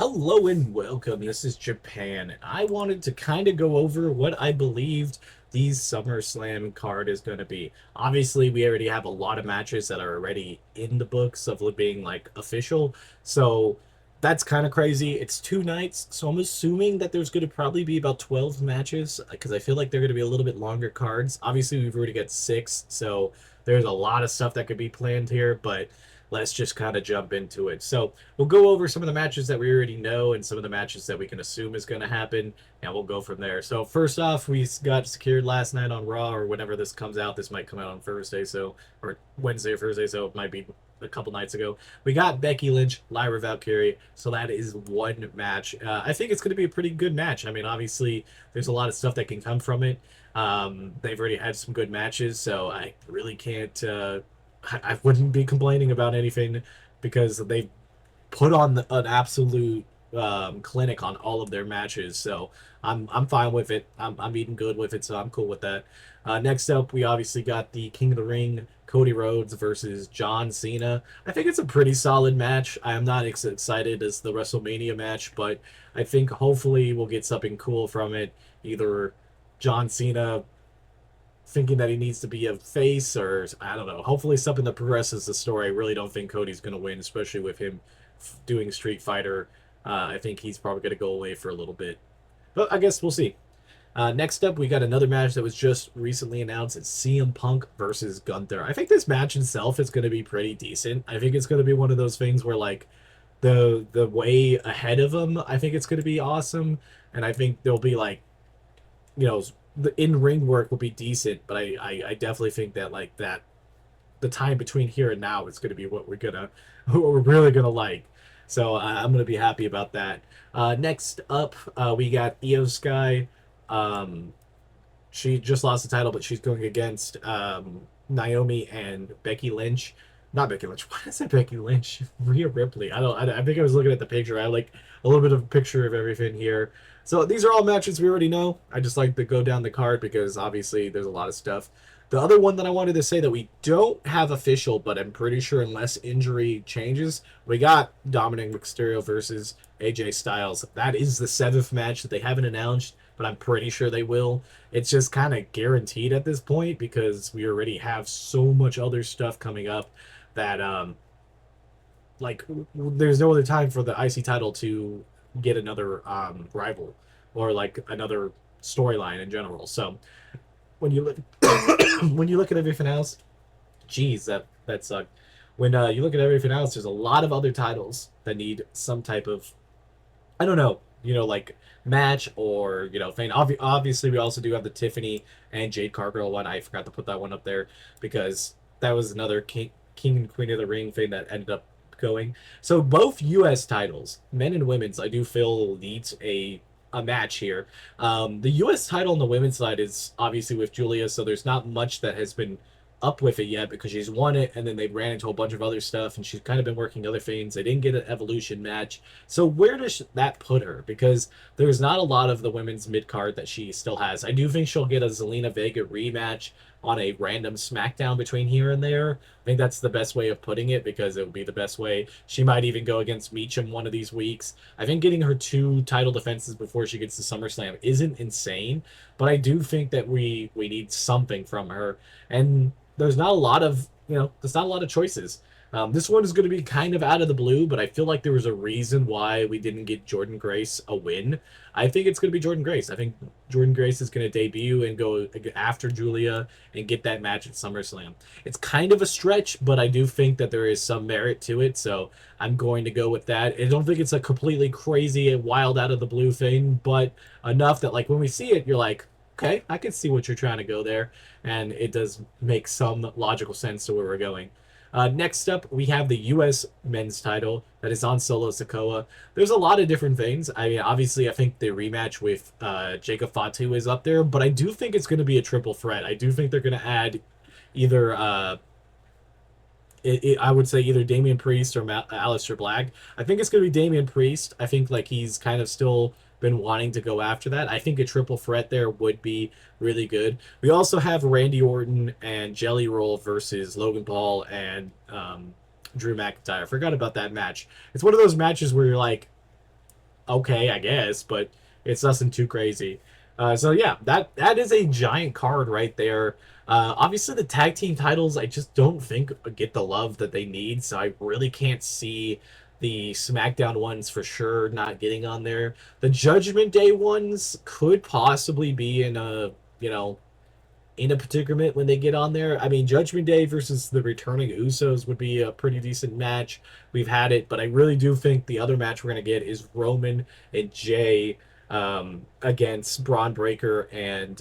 Hello and welcome. This is Japan, and I wanted to kind of go over what I believed the SummerSlam card is going to be. Obviously, we already have a lot of matches that are already in the books of being like official, so that's kind of crazy. It's 2 nights, so I'm assuming that there's going to probably be about 12 matches because I feel like they're going to be a little bit longer cards. Obviously, we've already got six, so there's a lot of stuff that could be planned here, but let's just kind of jump into it. So we'll go over some of the matches that we already know and some of the matches that we can assume is going to happen, and we'll go from there. So first off, we got secured last night on Raw, or whenever this comes out. This might come out on Thursday, so or Wednesday or Thursday, so it might be a couple nights ago. We got Becky Lynch, Lyra Valkyrie, so that is one match. I think it's going to be a pretty good match. I mean, obviously, there's a lot of stuff that can come from it. They've already had some good matches, so I really can't. I wouldn't be complaining about anything because they put on an absolute clinic on all of their matches. So I'm fine with it. I'm eating good with it, so I'm cool with that. Next up, we obviously got the King of the Ring, Cody Rhodes versus John Cena. I think it's a pretty solid match. I am not as excited as the WrestleMania match, but I think hopefully we'll get something cool from it. Either John Cena thinking that he needs to be a face, or I don't know. Hopefully, something that progresses the story. I really don't think Cody's going to win, especially with him doing Street Fighter. I think he's probably going to go away for a little bit, but I guess we'll see. Next up, we got another match that was just recently announced. It's CM Punk versus Gunther. I think this match itself is going to be pretty decent. I think it's going to be one of those things where like the way ahead of him, I think it's going to be awesome, and I think there'll be like the in ring work will be decent, but I definitely think that like that the time between here and now is going to be what what we're really gonna like. So I'm gonna be happy about that. Next up, we got Io Sky. Um, she just lost the title, but she's going against Naomi and Becky Lynch. Not Becky Lynch. Why is it Becky Lynch? Rhea Ripley. I don't. I think I was looking at the picture. I like a little bit of a picture of everything here. So these are all matches we already know. I just like to go down the card because obviously there's a lot of stuff. The other one that I wanted to say that we don't have official, but I'm pretty sure unless injury changes, we got Dominic Mysterio versus AJ Styles. That is the seventh match that they haven't announced, but I'm pretty sure they will. It's just kind of guaranteed at this point because we already have so much other stuff coming up that like there's no other time for the IC title to get another rival or like another storyline in general. So when you look when you look at everything else, geez, that sucked. When you look at everything else, there's a lot of other titles that need some type of I don't know, like match or thing. Obviously, we also do have the Tiffany and Jade Cargill one. I forgot to put that one up there because that was another King and Queen of the Ring thing that ended up going. So both U.S. titles, men and women's, I do feel needs a match here. The U.S. title on the women's side is obviously with Julia, so there's not much that has been up with it yet because she's won it and then they ran into a bunch of other stuff and she's kind of been working other things. They didn't get an evolution match. So where does that put her? Because there's not a lot of the women's mid card that she still has. I do think she'll get a Zelina Vega rematch on a random SmackDown between here and there. I think that's the best way of putting it because it would be the best way. She might even go against Meacham one of these weeks. I think getting her two title defenses before she gets to SummerSlam isn't insane, but I do think that we need something from her. And there's not a lot of there's not a lot of choices. This one is going to be kind of out of the blue, but I feel like there was a reason why we didn't get Jordan Grace a win. I think it's going to be Jordan Grace. I think Jordan Grace is going to debut and go after Julia and get that match at SummerSlam. It's kind of a stretch, but I do think that there is some merit to it, so I'm going to go with that. I don't think it's a completely crazy and wild out of the blue thing, but enough that like when we see it, you're like, okay, I can see what you're trying to go there, and it does make some logical sense to where we're going. Next up, we have the U.S. men's title that is on Solo Sikoa. There's a lot of different things. I mean, obviously, I think the rematch with Jacob Fatu is up there, but I do think it's going to be a triple threat. I do think they're going to add either I would say either Damian Priest or Aleister Black. I think it's going to be Damian Priest. I think like he's kind of still been wanting to go after that. I think a triple threat there would be really good. We also have Randy Orton and Jelly Roll versus Logan Paul and Drew McIntyre. I forgot about that match. It's one of those matches where you're like, okay, I guess, but it's nothing too crazy. So yeah, that is a giant card right there. Obviously, the tag team titles I just don't think get the love that they need, so I really can't see the SmackDown ones for sure not getting on there. The Judgment Day ones could possibly be in a in a predicament when they get on there. I mean, Judgment Day versus the returning Usos would be a pretty decent match. We've had it, but I really do think the other match we're going to get is Roman and Jay against Braun Breaker and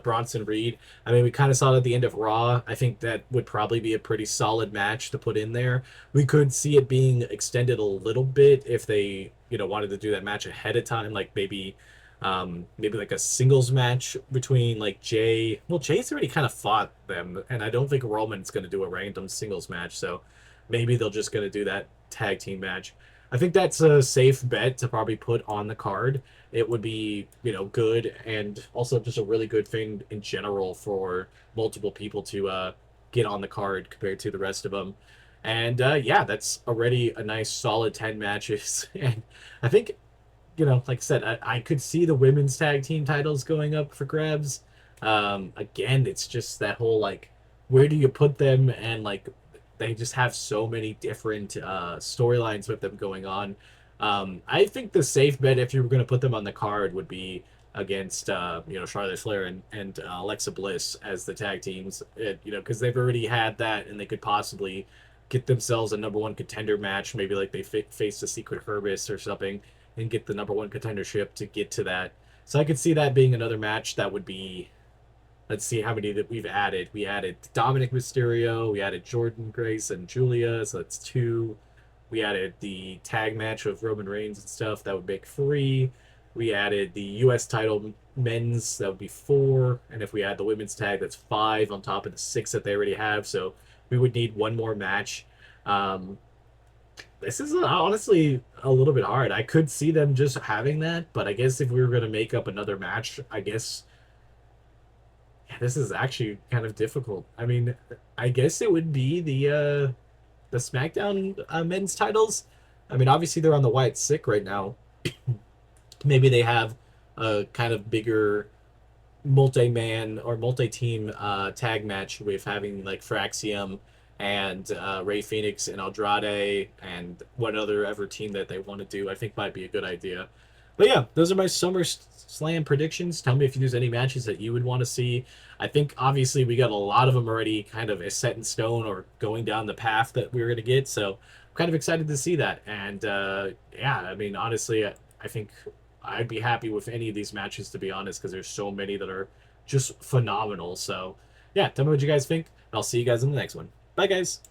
Bronson Reed. I mean, we kind of saw it at the end of Raw. I think that would probably be a pretty solid match to put in there. We could see it being extended a little bit if they, wanted to do that match ahead of time, like maybe like a singles match between like Jay. Well, Jay's already kind of fought them, and I don't think Roman's going to do a random singles match. So maybe they're just going to do that tag team match. I think that's a safe bet to probably put on the card. It would be, good and also just a really good thing in general for multiple people to get on the card compared to the rest of them. And yeah, that's already a nice solid 10 matches. And I think like I said, I could see the women's tag team titles going up for grabs. Again, it's just that whole like, where do you put them? And like, they just have so many different storylines with them going on. I think the safe bet, if you were going to put them on the card, would be against Charlotte Flair and Alexa Bliss as the tag teams. Because they've already had that, and they could possibly get themselves a number one contender match. Maybe like they face the Secret Herbis or something and get the number one contendership to get to that. So I could see that being another match that would be. Let's see how many that we've added. We added Dominic Mysterio, we added Jordan Grace and Julia, so that's two. We added the tag match of Roman Reigns and stuff, that would make three. We added the U.S. title men's, that would be four. And if we add the women's tag, that's five on top of the six that they already have. So we would need one more match. Um, this is honestly a little bit hard. I could see them just having that, but I guess if we were going to make up another match, I guess yeah, this is actually kind of difficult. I mean, I guess it would be the SmackDown men's titles. I mean, obviously they're on the Wyatt sick right now. Maybe they have a kind of bigger multi-man or multi-team tag match with having like Fraxium and Ray Phoenix and Andrade and what other ever team that they want to do. I think might be a good idea. But yeah, those are my Summer Slam predictions. Tell me if there's any matches that you would want to see. I think obviously we got a lot of them already kind of set in stone or going down the path that we are going to get. So I'm kind of excited to see that. And yeah, I mean, honestly, I think I'd be happy with any of these matches, to be honest, because there's so many that are just phenomenal. So yeah, tell me what you guys think. I'll see you guys in the next one. Bye, guys.